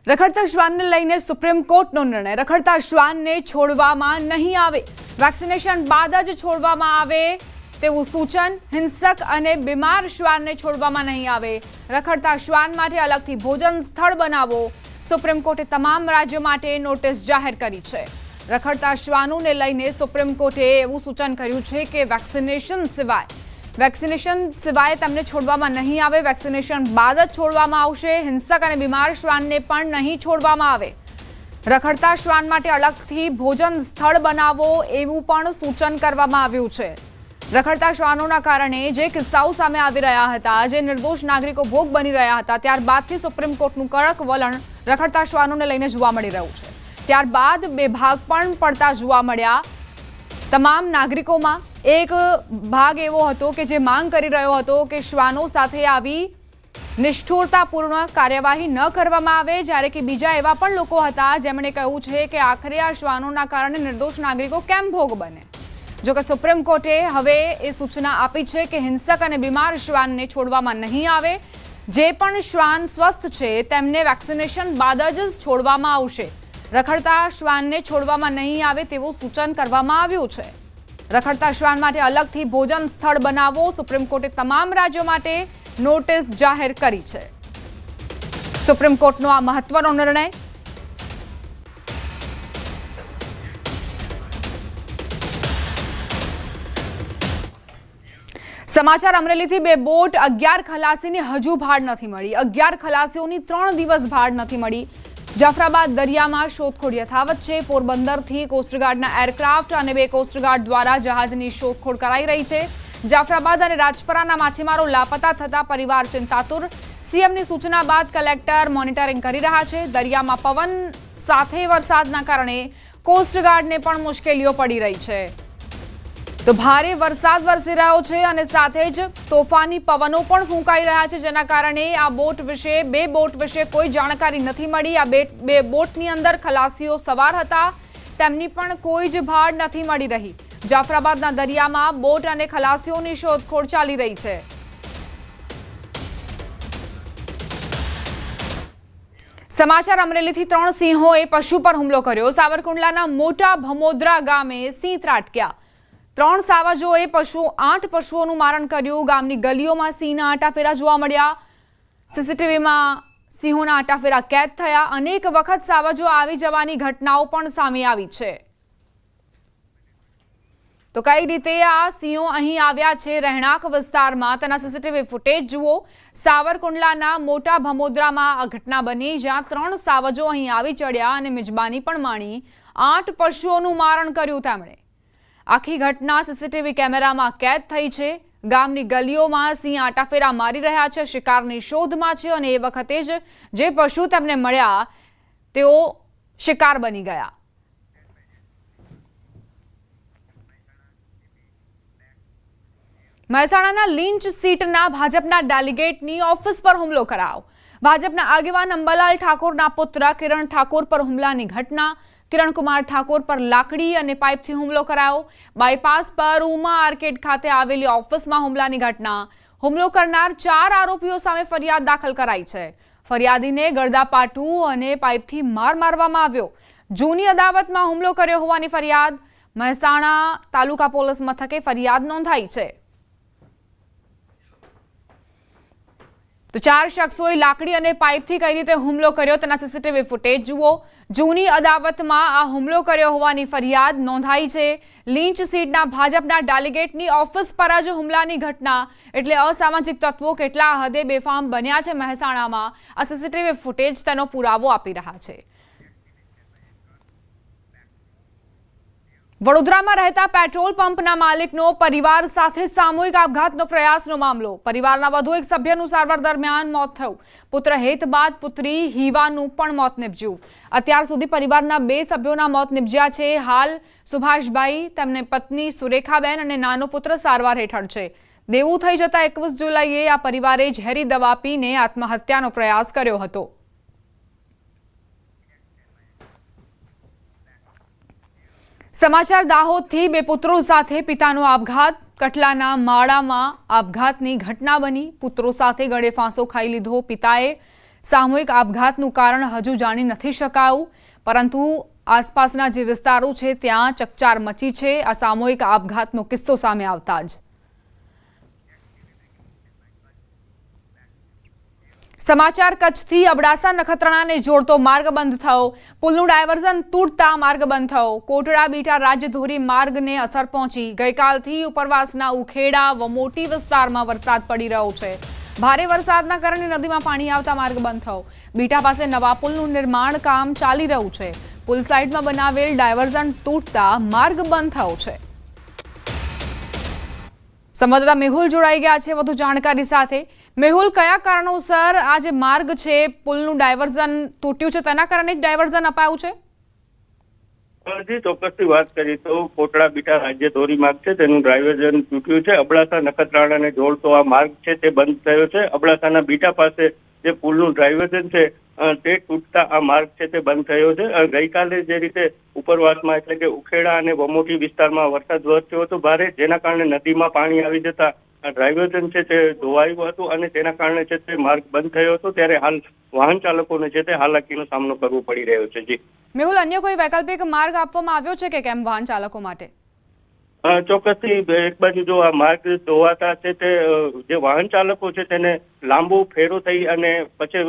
રખડતા શ્વાનને લઈને સુપ્રીમ કોર્ટનો નિર્ણય. રખડતા શ્વાનને છોડવામાં નહીં આવે. વેક્સિનેશન બાદ જ છોડવામાં આવે તેવું સૂચન. હિંસક અને બીમાર શ્વાનને છોડવામાં નહીં આવે. રખડતા શ્વાન માટે અલગથી ભોજન સ્થળ બનાવો. સુપ્રીમ કોર્ટે તમામ રાજ્યો માટે નોટિસ જાહેર કરી છે. રખડતા શ્વાનોને લઈને સુપ્રીમ કોર્ટે એવું સૂચન કર્યું છે કે વેક્સિનેશન સિવાય તેમને છોડવામાં નહીં આવે. વેક્સિનેશન બાદ જ છોડવામાં આવશે. હિંસક અને બીમાર શ્વાનને પણ નહીં છોડવામાં આવે. રખડતા શ્વાન માટે અલગથી ભોજન સ્થળ બનાવો એવું પણ સૂચન કરવામાં આવ્યું છે. રખડતા શ્વાનોના કારણે જે કિસ્સાઓ સામે આવી રહ્યા હતા, જે નિર્દોષ નાગરિકો ભોગ બની રહ્યા હતા, ત્યારબાદથી સુપ્રીમ કોર્ટનું કડક વલણ રખડતા શ્વાનોને લઈને જોવા મળી રહ્યું છે. ત્યારબાદ બે ભાગ પણ પડતા જોવા મળ્યા. તમામ નાગરિકોમાં એક ભાગ એવો હતો કે જે માંગ કરી રહ્યો હતો કે શ્વાનો સાથે આવી નિષ્ઠુરતાપૂર્ણ કાર્યવાહી ન કરવામાં આવે, જ્યારે કે બીજા એવા પણ લોકો હતા જેમણે કહ્યું છે કે આખરે આ શ્વાનોના કારણે નિર્દોષ નાગરિકો કેમ ભોગ બને. જોકે સુપ્રીમ કોર્ટે હવે એ સૂચના આપી છે કે હિંસક અને બીમાર શ્વાનને છોડવામાં નહીં આવે. જે પણ શ્વાન સ્વસ્થ છે તેમને વેક્સિનેશન બાદ જ છોડવામાં આવશે. રખડતા શ્વાનને છોડવામાં નહીં આવે તેવું સૂચન કરવામાં આવ્યું છે. રખડતા શ્વાન માટે અલગથી ભોજન સ્થળ બનાવો. સુપ્રીમ કોર્ટે તમામ રાજ્યો માટે નોટિસ જાહેર કરી છે. સુપ્રીમ કોર્ટનો આ મહત્વનો નિર્ણય. સમાચાર અમરેલીથી. બે બોટ 11 ખલાસીને હજુ ભાડ નથી મળી. 11 ખલાસીઓની 3 દિવસ ભાડ નથી મળી. જાફરાબાદ દરિયામાં શોધખોળ યથાવત છે. પોરબંદરથી કોસ્ટગાર્ડના એરક્રાફ્ટ અને 2 કોસ્ટગાર્ડ દ્વારા જહાજની શોધખોળ કરાઈ રહી છે. જાફરાબાદ અને રાજપરાના માછીમારો લાપતા થતા પરિવાર ચિંતાતુર. સીએમની સૂચના બાદ કલેક્ટર મોનિટરિંગ કરી રહ્યા છે. દરિયામાં પવન સાથે વરસાદના કારણે કોસ્ટગાર્ડને પણ મુશ્કેલીઓ પડી રહી છે. તો ભારે વરસાદ વરસી રહ્યો છે અને સાથે જ તોફાની પવનો પણ ફૂંકાઈ રહ્યા છે, જેના કારણે આ બે બોટ વિશે કોઈ જાણકારી નથી મળી. આ બે બોટની અંદર ખલાસીઓ સવાર હતા, તેમની પણ કોઈ જ ભાડ નથી મળી રહી. જાફરાબાદના દરિયામાં બોટ અને ખલાસીઓની શોધખોળ ચાલી રહી છે. સમાચાર અમરેલીથી. 3 સિંહોએ પશુ પર હુમલો કર્યો. સાવરકુંડલાના મોટા ભમોદરા ગામે સિંહ ત્રાટક્યા. 3 સાવજોએ 8 પશુઓનું મારણ કર્યું. ગામની ગલીઓમાં સિંહના આટાફેરા જોવા મળ્યા. સીસીટીવીમાં સિંહોના આટાફેરા કેદ થયા. અનેક વખત સાવજો આવી જવાની ઘટનાઓ પણ સામે આવી છે. તો કઈ રીતે આ સિંહો અહીં આવ્યા છે રહેણાંક વિસ્તારમાં, તેના સીસીટીવી ફૂટેજ જુઓ. સાવરકુંડલાના મોટા ભમોદરામાં આ ઘટના બની, જ્યાં 3 સાવજો અહીં આવી ચડ્યા અને મિજબાની પણ માણી. 8 પશુઓનું મારણ કર્યું તેમણે. આખી ઘટના સીસીટીવી કેમેરામાં કેદ થઈ છે. ગામની ગલીઓમાં સિંહ આટાફેરા મારી રહ્યા છે, શિકારની શોધમાં છે અને એ વખતે જ જે પશુ તેમને મળ્યા તેઓ શિકાર બની ગયા. મહેસાણાના લીંચ સીટના ભાજપના ડેલિગેટની ઓફિસ પર હુમલો કરાયો. ભાજપના આગેવાન અંબાલાલ ઠાકોરના પુત્ર કિરણ ઠાકોર પર હુમલાની ઘટના. કિરણકુમાર ઠાકોર પર લાકડી અને પાઇપથી હુમલો કરાયો. બાયપાસ પર ઉમા આર્કેડ ખાતે આવેલી ઓફિસમાં હુમલાની ઘટના. હુમલો કરનાર 4 આરોપીઓ સામે ફરિયાદ દાખલ કરાઈ છે. ફરિયાદીને ગળદાપાટું અને પાઇપથી માર મારવામાં આવ્યો. જૂની અદાવતમાં હુમલો કર્યો હોવાની ફરિયાદ. મહેસાણા તાલુકા પોલીસ મથકે ફરિયાદ નોંધાઈ છે. તો 4 શખ્સોએ લાકડી અને પાઇપથી કઈ રીતે હુમલો કર્યો તેના સીસીટીવી ફૂટેજ જુઓ. જૂની અદાવતમાં આ હુમલો કર્યો હોવાની ફરિયાદ નોંધાઈ છે. લીંચ સીટના ભાજપના ડેલિગેટની ઓફિસ પર જ હુમલાની ઘટના. એટલે અસામાજિક તત્વો કેટલા હદે બેફામ બન્યા છે મહેસાણામાં, આ સીસીટીવી ફૂટેજ તેનો પુરાવો આપી રહ્યા છે. વડોદરામાં રહેતા પેટ્રોલ પંપના માલિકનો પરિવાર સાથે સામૂહિક આપઘાતનો પ્રયાસનો મામલો. પરિવારના વધુ એક સભ્યનું સારવાર દરમિયાન મોત થયું. પુત્ર હેત બાદ પુત્રી હીવાનું પણ મોત નીપજ્યું. અત્યાર સુધી પરિવારના 2 સભ્યોના મોત નીપજ્યા છે. હાલ સુભાષભાઈ, તેમની પત્ની સુરેખાબેન અને નાનો પુત્ર સારવાર હેઠળ છે. દેવું થઈ જતા 21 જુલાઈએ આ પરિવારે ઝેરી દવા પીને આત્મહત્યાનો પ્રયાસ કર્યો હતો. સમાચાર દાહોદથી. 2 પુત્રો સાથે પિતાનો આપઘાત. કટલાના માળામાં આપઘાતની ઘટના બની. પુત્રો સાથે ગળે ફાંસો ખાઈ લીધો પિતાએ. સામૂહિક આપઘાતનું કારણ હજુ જાણી નથી શકાયું, પરંતુ આસપાસના જે વિસ્તારો છે ત્યાં ચકચાર મચી છે આ સામૂહિક આપઘાતનો કિસ્સો સામે આવતા જ। સમાચાર કચ્છથી અબડાસા નખત્રાણાને જોડતો માર્ગ બંધ થયો। પુલનું ડાયવર્ઝન તૂટતા માર્ગ બંધ થયો। કોટડા બીટા રાજ્યધોરી માર્ગને અસર પહોંચી। ગઈકાલથી ઉપરવાસના ઉખેડા વમોટી વિસ્તારમાં વરસાદ પડી રહ્યો છે। ભારે વરસાદના કારણે નદીમાં પાણી આવતા માર્ગ બંધ થયો। બીટા પાસે નવા પુલનું નિર્માણ કામ ચાલી રહ્યું છે। પુલ સાઇડમાં બનાવેલ ડાયવર્ઝન તૂટતા માર્ગ બંધ થયો છે। સંવાદદાતા મેહુલ જોડાઈ ગયા છે વધુ જાણકારી સાથે। મેહુલ, કયા કારણોસર આ જે માર્ગ છે પુલનું ડાયવર્ઝન તૂટ્યું છે તેના કારણે જ ડાયવર્ઝન અપાયું છે? જી, ચોક્કસથી વાત કરીએ તો કોટડા બીટા રાજ્ય ધોરી માર્ગ છે તેનું ડાયવર્ઝન તૂટ્યું છે। અબડાસા નખત્રાણાને જોડતો આ માર્ગ છે તે બંધ થયો છે। અબડાસાના બીટા પાસે જે પુલનું ડાયવર્ઝન છે તે તૂટતા આ માર્ગ છે તે બંધ થયો છે। ગઈકાલે જે રીતે ઉપરવાસમાં એટલે કે ઉખેડા અને વમોટી વિસ્તારમાં વરસાદ વરસ્યો હતો ભારે, જેના કારણે નદીમાં પાણી આવી જતા ડાયવર્ઝન છે તે ધોવાયું હતું અને તેના કારણે છે તે માર્ગ બંધ થયો હતો। ત્યારે હાલ વાહન ચાલકોને છે તે હાલાકીનો સામનો કરવો પડી રહ્યો છે। જી મેહુલ, અન્ય કોઈ વૈકલ્પિક માર્ગ આપવામાં આવ્યો છે કે કેમ વાહન ચાલકો માટે? ચોક્કસથી એક બાજુ જો આ માર્ગ ધોવાતા છે તે જે વાહન ચાલકો છે તેને લાંબો ફેરો થઈ અને પછી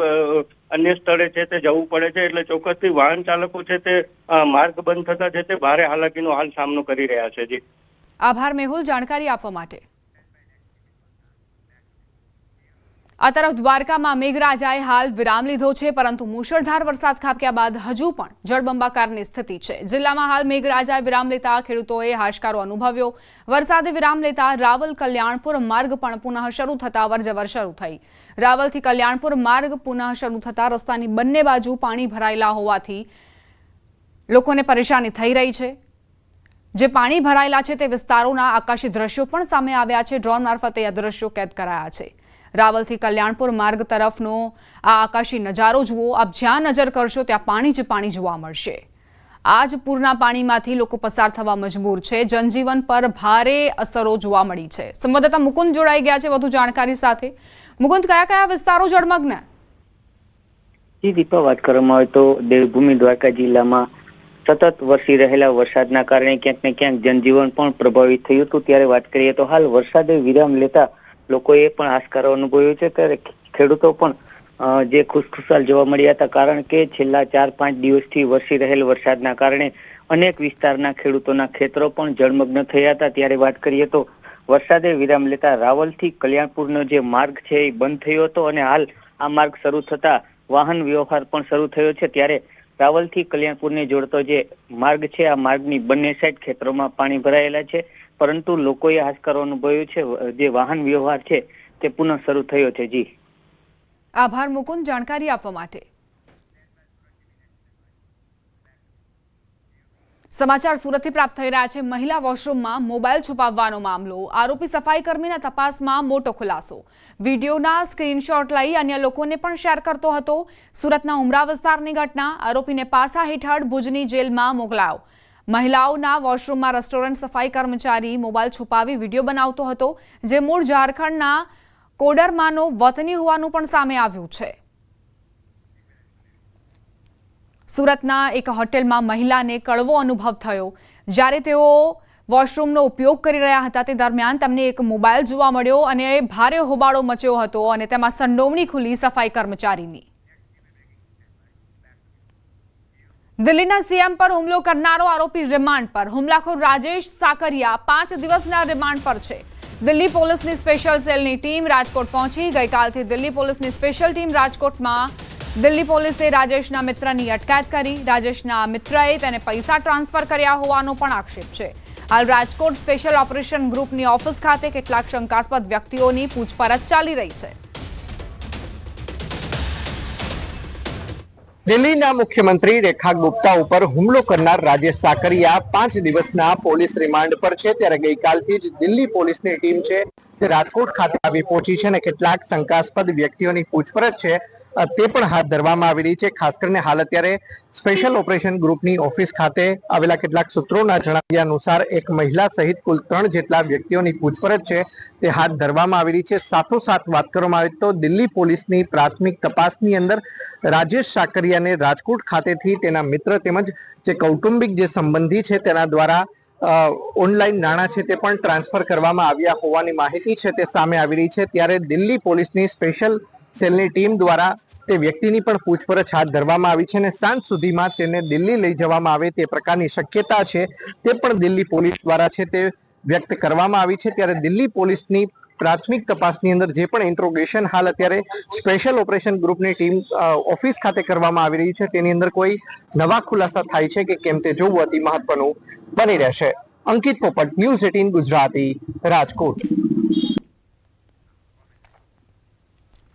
અન્ય સ્થળે છે તે જવું પડે છે, એટલે ચોક્કસથી વાહન ચાલકો છે તે માર્ગ બંધ થતા છે તે ભારે હાલાકીનો હાલ સામનો કરી રહ્યા છે। જી આભાર મેહુલ જાણકારી આપવા માટે। આ તરફ દ્વારકામાં મેઘરાજાએ હાલ વિરામ લીધો છે, પરંતુ મુશળધાર વરસાદ ખાબક્યા બાદ હજુ પણ જળબંબાકારની સ્થિતિ છે। જિલ્લામાં હાલ મેઘરાજાએ વિરામ લેતા ખેડૂતોએ હાશકારો અનુભવ્યો। વરસાદે વિરામ લેતા રાવલ કલ્યાણપુર માર્ગ પણ પુનઃ શરૂ થતા અવરજવર શરૂ થઈ। રાવલથી કલ્યાણપુર માર્ગ પુનઃ શરૂ થતા રસ્તાની બંને બાજુ પાણી ભરાયેલા હોવાથી લોકોને પરેશાની થઈ રહી છે। જે પાણી ભરાયેલા છે તે વિસ્તારોના આકાશી દ્રશ્યો પણ સામે આવ્યા છે। ડ્રોન મારફતે આ દ્રશ્યો કેદ કરાયા છે। રાવલથી કલ્યાણપુર માર્ગ તરફનો આ આકાશી નજારો જુઓ। આપ જ્યાં નજર કરશો ત્યાં પાણી જ પાણી જોવા મળશે। આ જ પૂરના પાણીમાંથી લોકો પસાર થવા મજબૂર છે। જનજીવન પર ભારે અસરો જોવા મળી છે। સંવાદદાતા મુકુંદ જોડાઈ ગયા છે વધુ જાણકારી સાથે। મુકુંદ, કયા કયા વિસ્તારો જળમગ્ન? જી દીપા, વાત કરવામાં આવે તો દેવભૂમિ દ્વારકા જિલ્લામાં સતત વરસી રહેલા વરસાદના કારણે ક્યાંક ને ક્યાંક જનજીવન પણ પ્રભાવિત થયું હતું। ત્યારે વાત કરીએ તો હાલ વરસાદે વિરામ લેતા લોકોએ પણ હાશકારો અનુભવ્યો છે। ત્યારે ખેડૂતો પણ જે ખુશખુશાલ જોવા મળ્યા હતા, કારણ કે છેલ્લા 4-5 દિવસથી વરસી રહેલ વરસાદના કારણે અનેક વિસ્તારના ખેડૂતોના ખેતરો પણ જળમગ્ન થયા હતા। ત્યારે વાત કરીએ તો વરસાદે વિરામ લેતા રાવલથી કલ્યાણપુરનો જે માર્ગ છે એ બંધ થયો હતો અને હાલ આ માર્ગ શરૂ થતા વાહન વ્યવહાર પણ શરૂ થયો છે। ત્યારે રાવલથી કલ્યાણપુરને જોડતો જે માર્ગ છે આ માર્ગની બંને સાઈડ ખેતરોમાં પાણી ભરાયેલા છે, પરંતુ લોકોએ હાશકારો અનુભવ્યો છે। જે વાહન વ્યવહાર છે તે પુનઃ શરૂ થયો છે। જી આભાર મુકુંદ જાણકારી આપવા માટે। સમાચાર સુરતથી પ્રાપ્ત થઈ રહ્યા છે। મહિલા વોશરૂમમાં મોબાઈલ છુપાવવાનો મામલો। આરોપી સફાઈ કર્મીના તપાસમાં મોટો ખુલાસો। વિડીયોના સ્ક્રીનશોટ લઈ અન્ય લોકોને પણ શેર કરતો હતો। સુરતના ઉમરા વિસ્તારની ઘટના। આરોપીને પાસા હેઠળ ભુજની જેલમાં મોકલાયો। મહિલાઓના વોશરૂમમાં રેસ્ટોરન્ટ સફાઈ કર્મચારી મોબાઈલ છુપાવી વિડીયો બનાવતો હતો, જે મૂળ ઝારખંડના કોડરમાનો વતની હોવાનું પણ સામે આવ્યું છે। સુરતના એક હોટેલમાં મહિલાને કડવો અનુભવ થયો। જ્યારે તેઓ વોશરૂમનો ઉપયોગ કરી રહ્યા હતા તે દરમિયાન તેમને એક મોબાઈલ જોવા મળ્યો અને ભારે હોબાળો મચ્યો હતો અને તેમાં સંડોવણી ખુલી સફાઈ કર્મચારીની। દિલ્હીના સીએમ પર હુમલો કરનારો આરોપી રિમાન્ડ પર। હુમલાખોર રાજેશ સાકરિયા 5 દિવસના રિમાન્ડ પર છે। દિલ્હી પોલીસની સ્પેશિયલ સેલની ટીમ રાજકોટ પહોંચી। ગઈકાલથી દિલ્હી પોલીસની સ્પેશિયલ ટીમ રાજકોટમાં। દિલ્હી પોલીસે રાજેશના મિત્રની અટકાયત કરી। રાજેશના મિત્રએ તેને પૈસા ટ્રાન્સફર કર્યા હોવાનો પણ આક્ષેપ છે। હાલ રાજકોટ સ્પેશિયલ ઓપરેશન ગ્રુપની ઓફિસ ખાતે કેટલાક શંકાસ્પદ વ્યક્તિઓની પૂછપરછ ચાલી રહી છે। દિલ્હીના મુખ્યમંત્રી રેખા ગુપ્તા ઉપર હુમલો કરનાર રાજેશ સાકરિયા 5 દિવસના પોલીસ રિમાન્ડ પર છે। ત્યારે ગઈકાલથી જ દિલ્હી પોલીસની ટીમ છે તે રાજકોટ ખાતે આવી પહોંચી છે અને કેટલાક શંકાસ્પદ વ્યક્તિઓની પૂછપરછ છે તે પણ હાથ ધરવામાં આવી રહી છે. ખાસ કરીને હાલ અત્યારે સ્પેશિયલ ઓપરેશન ગ્રુપની ઓફિસ ખાતે આવેલા કેટલાક સૂત્રોના જણાવ્યા અનુસાર એક મહિલા સહિત કુલ 3 જેટલા વ્યક્તિઓની પૂછપરછ છે તે હાથ ધરવામાં આવી રહી છે. સાથોસાથ વાત કરવામાં આવે તો દિલ્હી પોલીસની પ્રાથમિક તપાસની અંદર રાજેશ સાકરિયાને રાજકોટ ખાતેથી તેના મિત્ર તેમજ જે કૌટુંબિક જે સંબંધી છે તેના દ્વારા ઓનલાઈન નાણાં છે તે પણ ટ્રાન્સફર કરવામાં આવ્યા હોવાની માહિતી છે તે સામે આવી રહી છે. ત્યારે દિલ્હી પોલીસની સ્પેશિયલ સેલની ટીમ દ્વારા તે વ્યક્તિની પણ પૂછપરછ હાથ ધરવામાં આવી છે અને સાંજ સુધીમાં તેને દિલ્હી લઈ જવામાં આવે તે પ્રકારની શક્યતા છે તે પણ દિલ્હી પોલીસ દ્વારા છે તે વ્યક્ત કરવામાં આવી છે. ત્યારે દિલ્હી પોલીસની પ્રાથમિક તપાસની અંદર જે પણ ઇન્ટ્રોગેશન હાલ અત્યારે સ્પેશિયલ ઓપરેશન ગ્રુપની ટીમ ઓફિસ ખાતે કરવામાં આવી રહી છે તેની અંદર કોઈ નવા ખુલાસા થાય છે કે કેમ તે જોવું અતિ મહત્વનું બની રહેશે. અંકિત પોપટ, ન્યૂઝ 18 ગુજરાતી, રાજકોટ.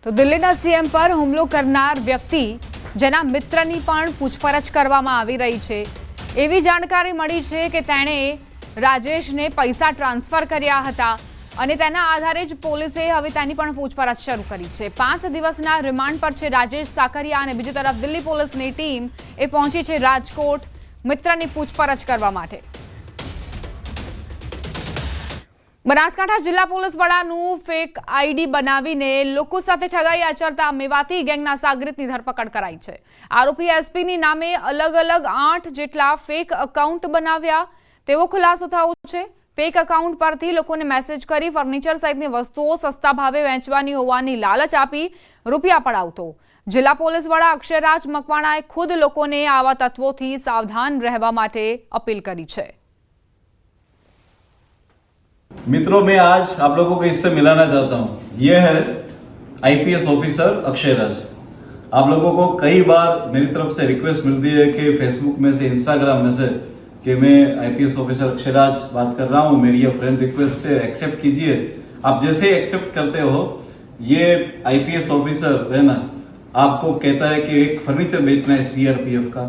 તો દિલ્હીના સીએમ પર હુમલો કરનાર વ્યક્તિ જેના મિત્રની પણ પૂછપરછ કરવામાં આવી રહી છે. એવી જાણકારી મળી છે કે તેણે રાજેશને પૈસા ટ્રાન્સફર કર્યા હતા અને તેના આધારે જ પોલીસે હવે તેની પણ પૂછપરછ શરૂ કરી છે. 5 દિવસના રિમાન્ડ પર છે રાજેશ સાકરિયા અને બીજી તરફ દિલ્હી પોલીસની ટીમ એ પહોંચી છે રાજકોટ મિત્રની પૂછપરછ કરવા માટે. બનાસકાંઠા જિલ્લા પોલીસ વડાનું ફેક આઈડી બનાવીને લોકો સાથે ઠગાઈ આચરતા મેવાતી ગેંગના સાગરીતની ધરપકડ કરાઈ છે. આરોપી એસપીની નામે અલગ અલગ 8 જેટલા ફેક એકાઉન્ટ બનાવ્યા તેવો ખુલાસો થયો છે. ફેક એકાઉન્ટ પરથી લોકોને મેસેજ કરી ફર્નિચર સહિતની વસ્તુઓ સસ્તા ભાવે વેચવાની હોવાની લાલચ આપી રૂપિયા પડાવતો. જિલ્લા પોલીસ વડા અક્ષયરાજ મકવાણાએ ખુદ લોકોને આવા તત્વોથી સાવધાન રહેવા માટે અપીલ કરી છે. मित्रों, मैं आज आप लोगों को इससे मिलाना चाहता हूँ. ये है आईपीएस ऑफिसर अक्षयराज. आप लोगों को कई बार मेरी तरफ से रिक्वेस्ट मिलती है कि फेसबुक में से, इंस्टाग्राम में से कि मैं आईपीएस ऑफिसर अक्षयराज बात कर रहा हूँ, मेरी ये फ्रेंड रिक्वेस्ट है, एक्सेप्ट कीजिए. आप जैसे एक्सेप्ट करते हो, ये आईपीएस ऑफिसर है ना, आपको कहता है कि एक फर्नीचर बेचना है सीआरपीएफ का,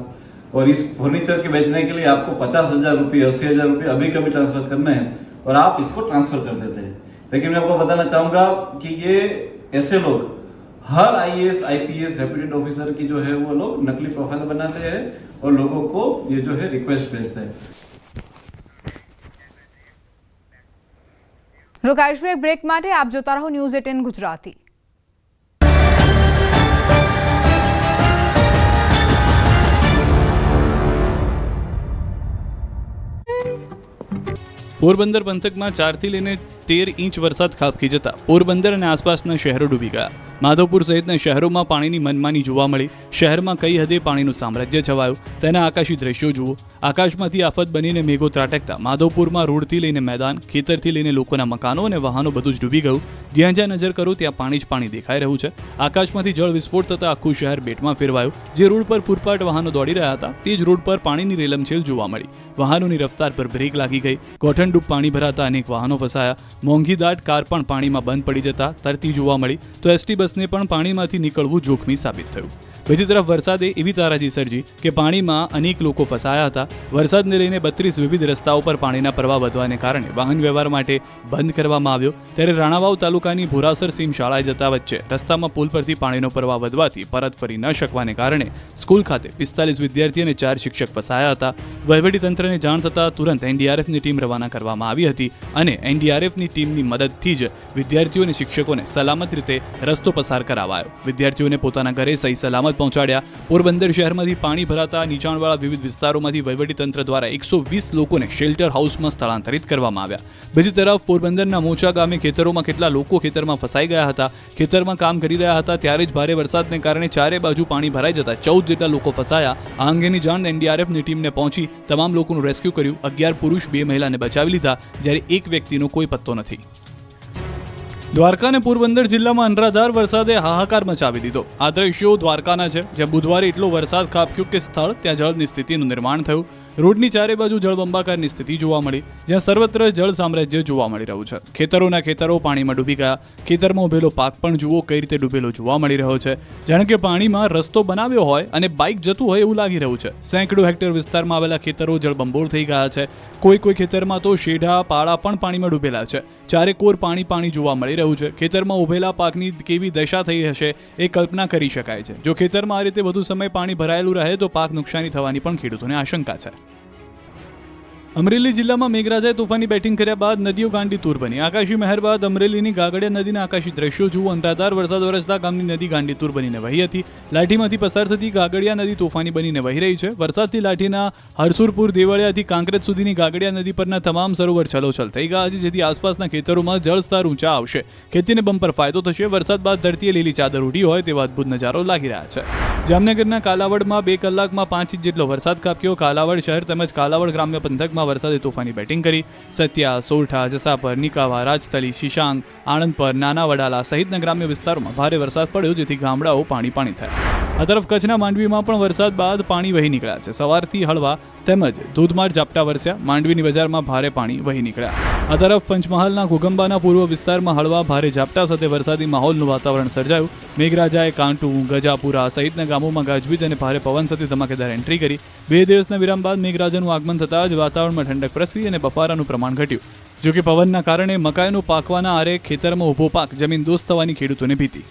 और इस फर्नीचर के बेचने के लिए आपको 50,000 रुपये, 80,000 रुपये अभी कभी ट्रांसफर करना है और आप इसको ट्रांसफर कर देते हैं. लेकिन मैं आपको बताना चाहूंगा कि ये ऐसे लोग हर आईएएस आईपीएस रेप्यूटेड ऑफिसर की जो है वो लोग नकली प्रोफाइल बनाते हैं और लोगों को ये जो है रिक्वेस्ट भेजते हैं. રોકાઈશું એક બ્રેક માટે. આપ જોતા રહો ન્યૂઝ 18 ગુજરાતી. પોરબંદર પંથકમાં 4 થી લઈને 13 ઇંચ વરસાદ ખાબકી જતા પોરબંદર અને આસપાસના શહેરો ડૂબી ગયા. માધવપુર સહિતના શહેરોમાં પાણીની મનમાની જોવા મળી. શહેરમાં કઈ હદે પાણીનું સામ્રાજ્ય છવાયું તેના આકાશી દ્રશ્યો જુઓ. આકાશમાંથી આફત બનીને મેઘો ત્રાટકતા માધવપુરમાં રોડથી લઈને મેદાન, ખેતરથી લઈને લોકોના મકાનો અને વાહનો બધું જ ડૂબી ગયું. જ્યાં જ્યાં નજર કરો ત્યાં પાણી જ પાણી દેખાઈ રહ્યું છે. આકાશમાંથી જળ વિસ્ફોટ થતાં આખું શહેર બેટમાં ફેરવાયું. જે રોડ પર પૂરપાટ વાહનો દોડી રહ્યા હતા તે જ રોડ પર પાણીની રેલમછેલ જોવા મળી. વાહનોની રફતાર પર બ્રેક લાગી ગઈ. કોઠણડૂબ પાણી ભરાતા અનેક વાહનો ફસાયા. મોંઘી દાટ કાર પણ પાણીમાં બંધ પડી જતા તરતી જોવા મળી તો એસટી બસને પણ પાણીમાંથી નીકળવું જોખમી સાબિત થયું. બીજી તરફ વરસાદે એવી તારાજી સર્જી કે પાણીમાં અનેક લોકો ફસાયા હતા. વરસાદને લઈને 32 વિવિધ રસ્તાઓ પર પાણીના પ્રવાહ વધવાને કારણે વાહન વ્યવહાર માટે બંધ કરવામાં આવ્યો. ત્યારે રાણાવાવ તાલુકાની ભોરાસર સીમ શાળાએ જતા વચ્ચે રસ્તામાં પુલ પરથી પાણીનો પ્રવાહ વધવાથી પરત ફરી ન શકવાને કારણે સ્કૂલ ખાતે 45 વિદ્યાર્થી અને 4 શિક્ષક ફસાયા હતા. વહીવટીતંત્રને જાણ થતાં તુરંત એનડીઆરએફની ટીમ રવાના કરવામાં આવી હતી અને એનડીઆરએફની ટીમની મદદથી જ વિદ્યાર્થીઓ અને શિક્ષકોને સલામત રીતે રસ્તો પસાર કરાવાયો. વિદ્યાર્થીઓને પોતાના ઘરે સહી સલામત પહોંચાડ્યા. પોરબંદર શહેરમાંથી પાણી ભરાતા નીચાણવાળા વિવિધ વિસ્તારોમાંથી વહીવટીતંત્ર દ્વારા 120 લોકોને શેલ્ટર હાઉસમાં સ્થળાંતરિત કરવામાં આવ્યા. બીજી તરફ પોરબંદરના મોચા ગામે ખેતરોમાં કેટલા લોકો ખેતરમાં ફસાઈ ગયા હતા. ખેતરમાં કામ કરી રહ્યા હતા ત્યારે જ ભારે વરસાદને કારણે ચારે બાજુ પાણી ભરાઈ જતા 14 જેટલા લોકો ફસાયા. આ અંગેની જાણ એનડીઆરએફની ટીમને પહોંચી તમામ લોકોનું રેસ્ક્યુ કર્યું. 11 પુરુષ 2 મહિલાને બચાવી લીધા જ્યારે એક વ્યક્તિનો કોઈ પત્તો નથી. દ્વારકા અને પોરબંદર જિલ્લામાં અનરાધાર વરસાદે હાહાકાર મચાવી દીધો. આ દ્રશ્યો દ્વારકાના છે જ્યાં બુધવારે એટલો વરસાદ ખાબક્યો કે સ્થળ ત્યાં જળની સ્થિતિનું નિર્માણ થયું. રોડની ચારે બાજુ જળબંબાકારની સ્થિતિ જોવા મળી, જ્યાં સર્વત્ર જળ સામ્રાજ્ય જોવા મળી રહ્યું છે. ખેતરોના ખેતરો પાણીમાં ડૂબી ગયા. ખેતરમાં ઉભેલો પાક પણ જુઓ કઈ રીતે ડૂબેલો જોવા મળી રહ્યો છે, જાણે કે પાણીમાં રસ્તો બનાવ્યો હોય અને બાઇક જતું હોય એવું લાગી રહ્યું છે. સેંકડો હેક્ટર વિસ્તારમાં આવેલા ખેતરો જળબંબોળ થઈ ગયા છે. કોઈ ખેતરમાં તો શેઢા પાળા પણ પાણીમાં ડૂબેલા છે. ચારે કોર પાણી જોવા મળી રહ્યું છે. ખેતરમાં ઉભેલા પાકની કેવી દશા થઈ હશે એ કલ્પના કરી શકાય છે. જો ખેતરમાં આ રીતે વધુ સમય પાણી ભરાયેલું રહે તો પાક નુકસાની થવાની પણ ખેડૂતોને આશંકા છે. અમરેલી જિલ્લામાં મેઘરાજાએ તોફાની બેટિંગ કર્યા બાદ નદીઓ ગાંડી તૂર બની. આકાશી મહેર બાદ અમરેલીની ગાગડિયા નદીના આકાશી દ્રશ્યો જુઓ. અનરાધાર વરસાદ વરસતા ગામની નદી ગાંડી તૂર બનીને વહી હતી. લાઠીમાંથી પસાર થતી ગાગડિયા નદી તોફાની બનીને વહી રહી છે. વરસાદથી લાઠીના હરસુરપુર દેવળિયાથી કાંકરેજ સુધીની ગાગડિયા નદી પરના તમામ સરોવર છલોછલ થઈ ગયા છે, જેથી આસપાસના ખેતરોમાં જળસ્તર ઊંચા આવશે. ખેતીને બમ્પર ફાયદો થશે. વરસાદ બાદ ધરતીએ લીલી ચાદર ઉડી હોય તેવા અદભુત નજારો લાગી રહ્યા છે. જામનગરના કાલાવડમાં 2 કલાકમાં 5 ઇંચ જેટલો વરસાદ ખાબક્યો. કાલાવડ શહેર તેમજ કાલાવડ ગ્રામ્ય પંથકમાં વરસાદે તોફાની બેટિંગ કરી. સત્યા, સોરઠા, જસાપર, નિકાવા, રાજતલી, શિશાંગ, આણંદપર, નાના વડાલા સહિતના ગ્રામ્ય વિસ્તારોમાં ભારે વરસાદ પડ્યો, જેથી ગામડાઓ પાણી થયા. આ તરફ કચ્છના માંડવીમાં પણ વરસાદ બાદ પાણી વહી નીકળ્યા છે. સવારથી હળવા તેમજ ધોધમાર ઝાપટા વરસ્યા. માંડવીની બજારમાં ભારે પાણી વહી નીકળ્યા. આ તરફ પંચમહાલના ઘોગંબાના પૂર્વ વિસ્તારમાં હળવા ભારે ઝાપટા સાથે વરસાદી માહોલનું વાતાવરણ સર્જાયું. મેઘરાજાએ કાંટુ, ગજાપુરા સહિતના ગામોમાં ગાજવીજ અને ભારે પવન સાથે ધમાકેદાર એન્ટ્રી કરી. 2 દિવસના વિરામ બાદ મેઘરાજાનું આગમન થતાં જ વાતાવરણમાં ઠંડક પ્રસરી અને બફારાનું પ્રમાણ ઘટ્યું. જોકે પવનના કારણે મકાઈનો પાકવાના આરે ખેતરમાં ઊભો પાક જમીનદોસ્ત થવાની ખેડૂતોને ભીતિ.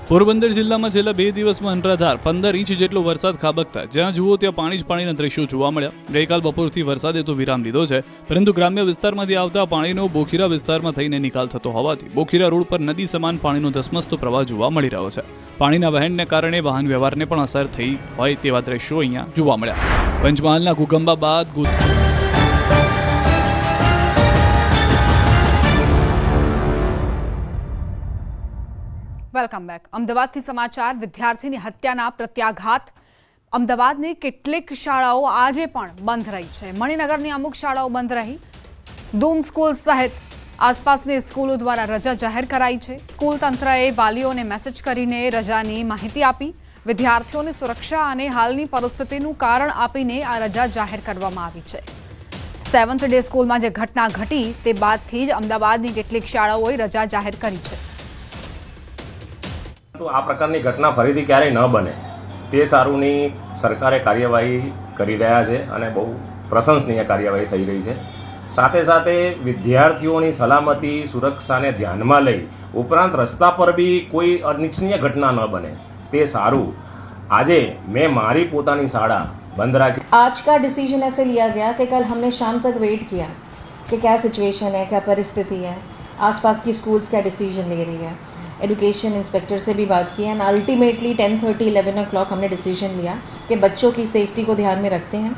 પોરબંદર જિલ્લામાં છેલ્લા 2 દિવસમાં અનરાધાર 15 ઇંચ જેટલો વરસાદ ખાબકતા જ્યાં જુઓ ત્યાં પાણી જ પાણીના દ્રશ્યો જોવા મળ્યા. ગઈકાલ બપોરથી વરસાદે તો વિરામ લીધો છે, પરંતુ ગ્રામ્ય વિસ્તારમાંથી આવતા પાણીનો બોખીરા વિસ્તારમાં થઈને નિકાલ થતો હોવાથી બોખીરા રોડ પર નદી સમાન પાણીનો ધસમસતો પ્રવાહ જોવા મળી રહ્યો છે. પાણીના વહેણને કારણે વાહન વ્યવહારને પણ અસર થઈ હોય તેવા દ્રશ્યો અહીંયા જોવા મળ્યા. પંચમહાલના ઘોગંબા બાદ વેલકમ બેક. અમદાવાદથી સમાચાર. વિદ્યાર્થીની હત્યાના પ્રત્યાઘાત. અમદાવાદની કેટલીક શાળાઓ આજે પણ બંધ રહી છે. મણિનગરની અમુક શાળાઓ બંધ રહી. દૂન સ્કૂલ સહિત આસપાસની સ્કૂલો દ્વારા રજા જાહેર કરાઈ છે. સ્કૂલ તંત્રએ વાલીઓને મેસેજ કરીને રજાની માહિતી આપી. વિદ્યાર્થીઓની સુરક્ષા અને હાલની પરિસ્થિતિનું કારણ આપીને આ રજા જાહેર કરવામાં આવી છે. 7th ડે સ્કૂલમાં જે ઘટના ઘટી તે બાદથી જ અમદાવાદની કેટલીક શાળાઓએ રજા જાહેર કરી છે. તો આ પ્રકારની ઘટના ફરીથી ક્યારેય ન બને તે સારુંની સરકારે કાર્યવાહી કરી રહ્યા છે અને બહુ પ્રશંસનીય કાર્યવાહી થઈ રહી છે. સાથે સાથે વિદ્યાર્થીઓની સલામતી સુરક્ષાને ધ્યાનમાં લઈ ઉપરાંત રસ્તા પર બી કોઈ અનિચ્છનીય ઘટના ન બને તે સારું આજે मैं मारी पोतानी शाळा बंद रखी. आज का डिसीजन ऐसे लिया गया कि कल हमने शाम तक वेट किया कि क्या सिचुएशन है, क्या परिस्थिति है, आसपास की स्कूल्स क्या डिसीजन ले रही है. एजुकेशन इंस्पेक्टर से भी बात की एंड अल्टीमेटली 10:30 11 o'clock हमने डिसीजन लिया कि बच्चों की सेफ्टी को ध्यान में रखते हैं.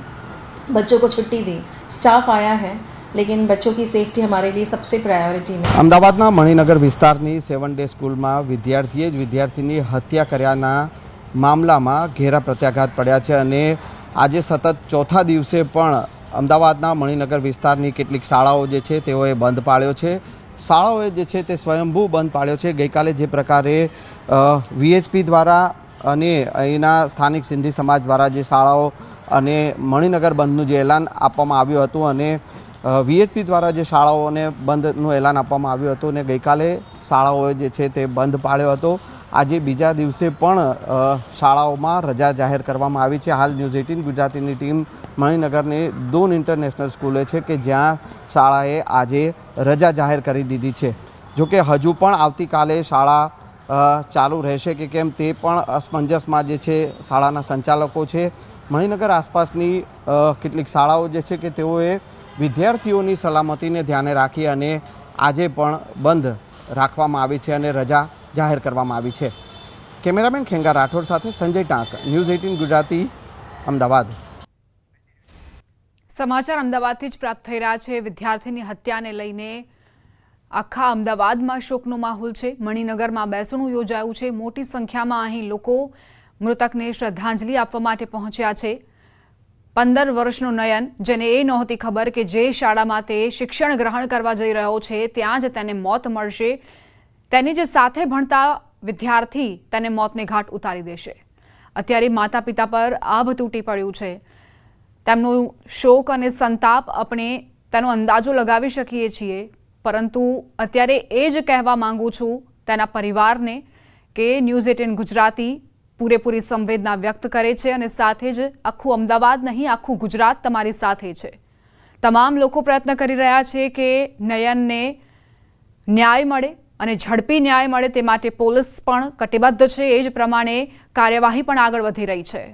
बच्चों को छुट्टी दी, स्टाफ आया है, लेकिन बच्चों की सेफ्टी हमारे लिए सबसे प्रायोरिटी में. અમદાવાદના મણિનગર વિસ્તારની 7 ડે સ્કૂલમાં વિદ્યાર્થીએ જ વિદ્યાર્થીની હત્યા કર્યાના મામલામાં ઘેરા પ્રત્યાઘાત પડ્યા છે અને આજે સતત ચોથા દિવસે પણ અમદાવાદના મણિનગર વિસ્તારની કેટલીક શાળાઓ જે છે તેઓએ બંધ પાડ્યો છે. શાળાઓએ જે છે તે સ્વયંભૂ બંધ પાડ્યો છે. ગઈકાલે જે પ્રકારે VHP દ્વારા અને અહીંના સ્થાનિક સિંધી સમાજ દ્વારા જે શાળાઓ અને મણિનગર બંધનું જે એલાન આપવામાં આવ્યું હતું અને VHP દ્વારા જે શાળાઓને બંધનું એલાન આપવામાં આવ્યું હતું અને ગઈકાલે શાળાઓએ જે છે તે બંધ પાડ્યો હતો. આજે બીજા દિવસે પણ શાળાઓમાં રજા જાહેર કરવામાં આવી છે. હાલ ન્યૂઝ 18 ગુજરાતીની ટીમ મણિનગરની દૂન ઇન્ટરનેશનલ સ્કૂલે છે કે જ્યાં શાળાએ આજે રજા જાહેર કરી દીધી છે. જોકે હજુ પણ આવતીકાલે શાળા ચાલુ રહેશે કે કેમ તે પણ અસમંજસમાં જે છે શાળાના સંચાલકો છે. મણિનગર આસપાસની કેટલીક શાળાઓ જે છે કે તેઓએ વિદ્યાર્થીઓની સલામતીને ધ્યાને રાખી અને આજે પણ બંધ રાખવામાં આવી છે અને રજા જાહેર કરવામાં આવી છે. કેમેરામેન ખેંગા રાઠોડ સાથે સંજય ટાંક, ન્યૂઝ 18 ગુજરાતી, અમદાવાદ. સમાચાર અમદાવાદથી જ પ્રાપ્ત થઈ રહ્યા છે. વિદ્યાર્થીની હત્યાને લઈને આખા અમદાવાદમાં શોકનો માહોલ છે. મણિનગરમાં બેસણું યોજાયું છે. મોટી સંખ્યામાં અહીં લોકો મૃતકને શ્રદ્ધાંજલિ આપવા માટે પહોંચ્યા છે. 15 વર્ષનો નયન, જેને એ નહોતી ખબર કે જે શાળામાં તે શિક્ષણ ગ્રહણ કરવા જઈ રહ્યો છે ત્યાં જ તેને મોત મળશે. તેની જે સાથે ભણતા વિદ્યાર્થી તેને મોતને ઘાટ ઉતારી દેશે. અત્યારે માતા પિતા પર આભ તૂટી પડ્યું છે. તેમનો શોક અને સંતાપ આપણે તેનો અંદાજો લગાવી શકીએ છીએ, પરંતુ અત્યારે એ જ કહેવા માંગુ છું તેના પરિવારને કે ન્યૂઝ 18 ગુજરાતી પૂરેપૂરી સંવેદના વ્યક્ત કરે છે અને સાથે જ આખું અમદાવાદ નહીં, આખું ગુજરાત તમારી સાથે છે. તમામ લોકો પ્રયત્ન કરી રહ્યા છે કે નયનને ન્યાય મળે અને ઝડપી ન્યાય મળે તે માટે પોલીસ પણ કટિબદ્ધ છે. એ જ પ્રમાણે કાર્યવાહી પણ આગળ વધી રહી છે.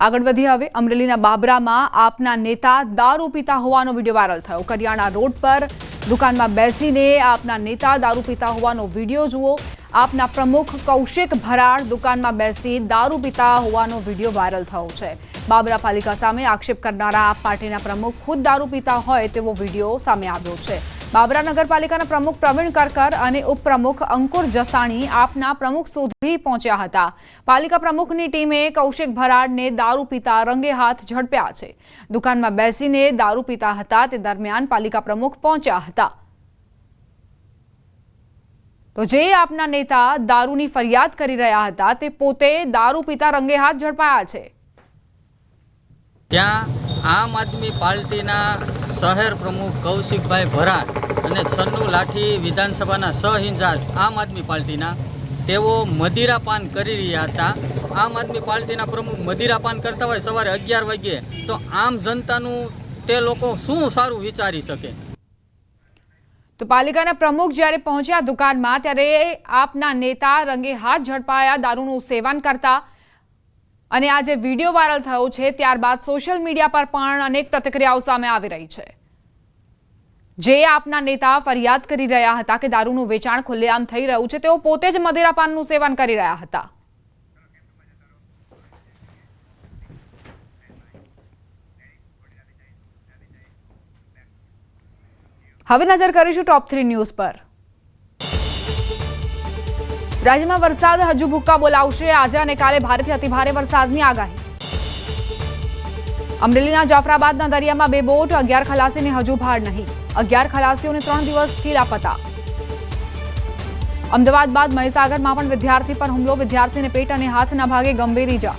આગળ વધી હવે અમરેલીના બાબરામાં આપના નેતા દારૂ પીતા હોવાનો વિડીયો વાયરલ થયો. કરિયાણા રોડ પર દુકાનમાં બેસીને આપના નેતા દારૂ પીતા હોવાનો વિડીયો જુઓ. આપના પ્રમુખ કૌશિક ભરાડ દુકાનમાં બેસી દારૂ પીતા હોવાનો વિડીયો વાયરલ થયો છે. બાબરા પાલિકા સામે આક્ષેપ કરનારા આપ પાર્ટીના પ્રમુખ ખુદ દારૂ પીતા હોય તેવો વિડીયો સામે આવ્યો છે. બાબરા નગરપાલિકાના પ્રમુખ પ્રવીણ કરકર અને ઉપપ્રમુખ અંકુર જસાણી આપના પ્રમુખ સુધી પહોંચ્યા હતા. પાલિકા પ્રમુખની ટીમે કૌશિક ભરાડને દારૂ પીતા રંગે હાથ ઝડપ્યા છે. દુકાનમાં બેસીને દારૂ પીતા હતા તે દરમિયાન પાલિકા પ્રમુખ પહોંચ્યા હતા. તો જે આપના નેતા દારૂની ફરિયાદ કરી રહ્યા હતા તે પોતે દારૂ પીતા રંગે હાથ ઝડપાયા છે. ત્યાં આમ આદમી પાર્ટીના શહેર પ્રમુખ કૌશિકભાઈ ભરાડ અને છન્નુ લાઠી વિધાનસભાના સહઇન્ચાર્જ આમ આદમી પાર્ટીના તેઓ મદિરાપાન કરી રહ્યા હતા. આમ આદમી પાર્ટીના પ્રમુખ મદિરાપાન કરતા હોય સવારે 11 વાગ્યે તો આમ જનતાનું તે લોકો શું સારું વિચારી શકે. તો પાલિકાના પ્રમુખ જ્યારે પહોંચ્યા દુકાનમાં ત્યારે આપના નેતા રંગે હાથ ઝડપાયા દારૂનું સેવન કરતા. અને આ જે વિડીયો વાયરલ થયો છે ત્યારબાદ સોશિયલ મીડિયા પર પણ અનેક પ્રતિક્રિયાઓ સામે આવી રહી છે. જે આપના નેતા ફરિયાદ કરી રહ્યા હતા કે દારૂનું વેચાણ ખુલ્લેઆમ થઈ રહ્યું છે તેઓ પોતે જ મદિરાપાનનું સેવન કરી રહ્યા હતા. હવે નજર કરીશું ટોપ 3 ન્યૂઝ પર. રાજ્યમાં વરસાદ હજુ ભૂક્કા બોલાવશે. આજે અને કાલે ભારેથી અતિભારે વરસાદની આગાહી. અમરેલીના જાફરાબાદના દરિયામાં 2 બોટ, 11 ખલાસીને હજુ ભાડ નહીં. 11 ખલાસીઓને 3 દિવસથી લાપતા. અમદાવાદ બાદ મહીસાગરમાં પણ વિદ્યાર્થી પર હુમલો. વિદ્યાર્થીને પેટ અને હાથના ભાગે ગંભીર ઈજા.